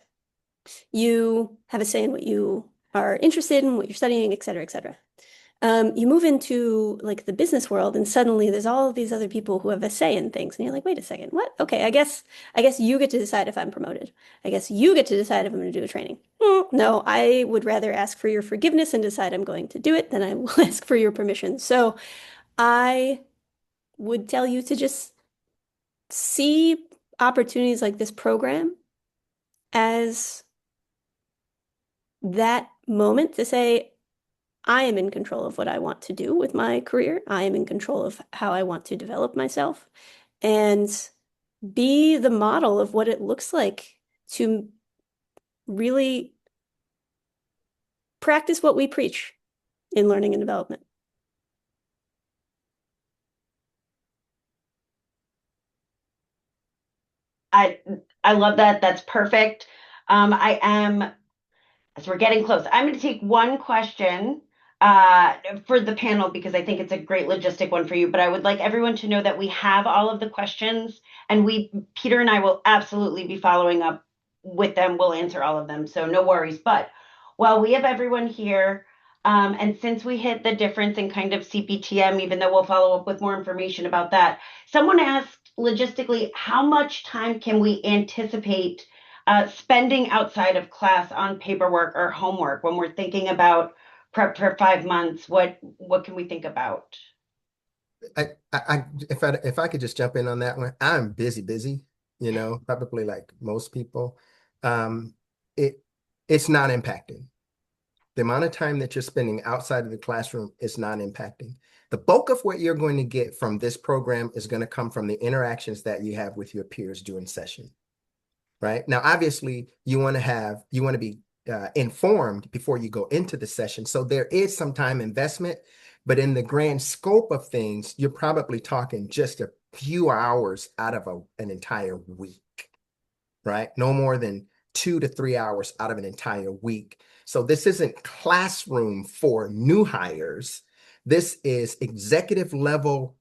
you have a say in what you are interested in, what you're studying, et cetera, et cetera. You move into like the business world, and suddenly there's all of these other people who have a say in things, and you're like, wait a second, what? Okay, I guess you get to decide if I'm promoted. I guess you get to decide if I'm going to do a training. No, I would rather ask for your forgiveness and decide I'm going to do it than I will ask for your permission. So I would tell you to just see opportunities like this program as that moment to say, I am in control of what I want to do with my career. I am in control of how I want to develop myself, and be the model of what it looks like to really practice what we preach in learning and development. I love that. That's perfect. As we're getting close, I'm going to take one question for the panel because I think it's a great logistic one for you. But I would like everyone to know that we have all of the questions, and Peter and I will absolutely be following up with them. We'll answer all of them, so no worries. But while we have everyone here, and since we hit the difference in kind of CPTM, even though we'll follow up with more information about that, someone asked logistically, how much time can we anticipate spending outside of class on paperwork or homework when we're thinking about prep for 5 months? What can we think about? If I could just jump in on that one, I'm busy, probably like most people. It's not impacting. The amount of time that you're spending outside of the classroom is not impacting. The bulk of what you're going to get from this program is going to come from the interactions that you have with your peers during session. Right? Now, obviously, you want to be informed before you go into the session. So there is some time investment, But in the grand scope of things, you're probably talking just a few hours out of an entire week, right? No more than 2 to 3 hours out of an entire week. So this isn't classroom for new hires. This is executive level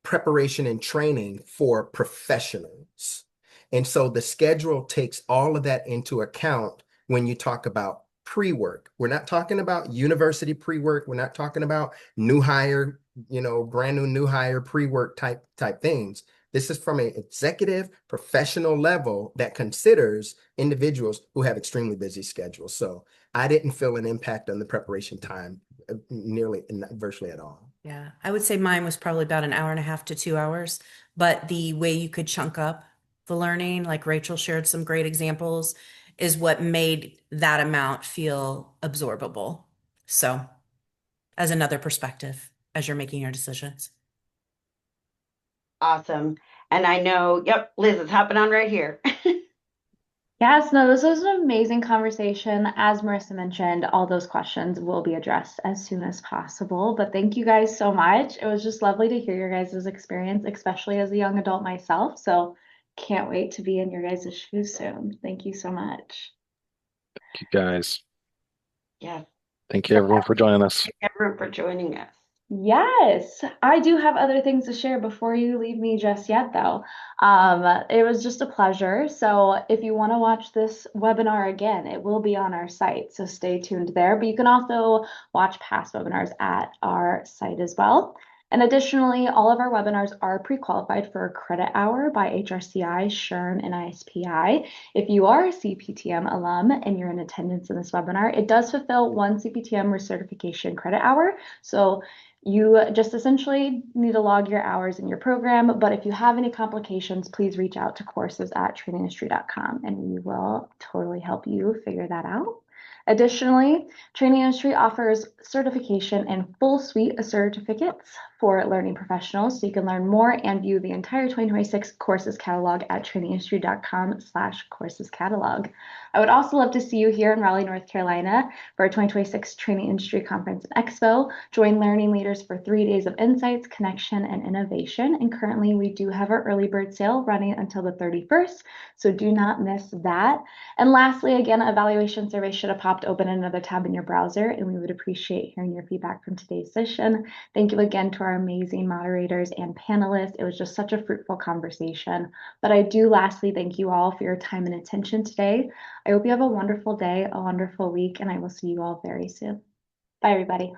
preparation and training for professionals. And so the schedule takes all of that into account when you talk about pre-work. We're not talking about university pre-work. We're not talking about new hire, brand new hire pre-work type things. This is from an executive professional level that considers individuals who have extremely busy schedules. So I didn't feel an impact on the preparation time nearly virtually at all. Yeah, I would say mine was probably about an hour and a half to 2 hours, but the way you could chunk up the learning, like Rachel shared some great examples, is what made that amount feel absorbable. So, as another perspective, as you're making your decisions. Awesome. And I know, yep, Liz, it's hopping on right here. Yes, no, this was an amazing conversation. As Marissa mentioned, all those questions will be addressed as soon as possible. But thank you guys so much. It was just lovely to hear your guys' experience, especially as a young adult myself. So can't wait to be in your guys' shoes soon. Thank you so much. Thank you guys. Yes. Thank you everyone for joining us. Thank you everyone for joining us. Yes, I do have other things to share before you leave me just yet, though. It was just a pleasure. So if you want to watch this webinar again, it will be on our site. So stay tuned there. But you can also watch past webinars at our site as well. And additionally, all of our webinars are pre-qualified for a credit hour by HRCI, SHRM, and ISPI. If you are a CPTM alum and you're in attendance in this webinar, it does fulfill one CPTM recertification credit hour. So you just essentially need to log your hours in your program, but if you have any complications, please reach out to courses@trainingindustry.com and we will totally help you figure that out. Additionally, Training Industry offers certification and full suite of certificates for learning professionals, so you can learn more and view the entire 2026 courses catalog at trainingindustry.com/courses catalog. I would also love to see you here in Raleigh, North Carolina for our 2026 Training Industry Conference and Expo. Join learning leaders for 3 days of insights, connection, and innovation. And currently we do have our early bird sale running until the 31st, so do not miss that. And lastly, again, evaluation survey should have popped open another tab in your browser, and we would appreciate hearing your feedback from today's session. Thank you again to our amazing moderators and panelists. It was just such a fruitful conversation. But I do lastly thank you all for your time and attention today. I hope you have a wonderful day, a wonderful week, and I will see you all very soon. Bye, everybody.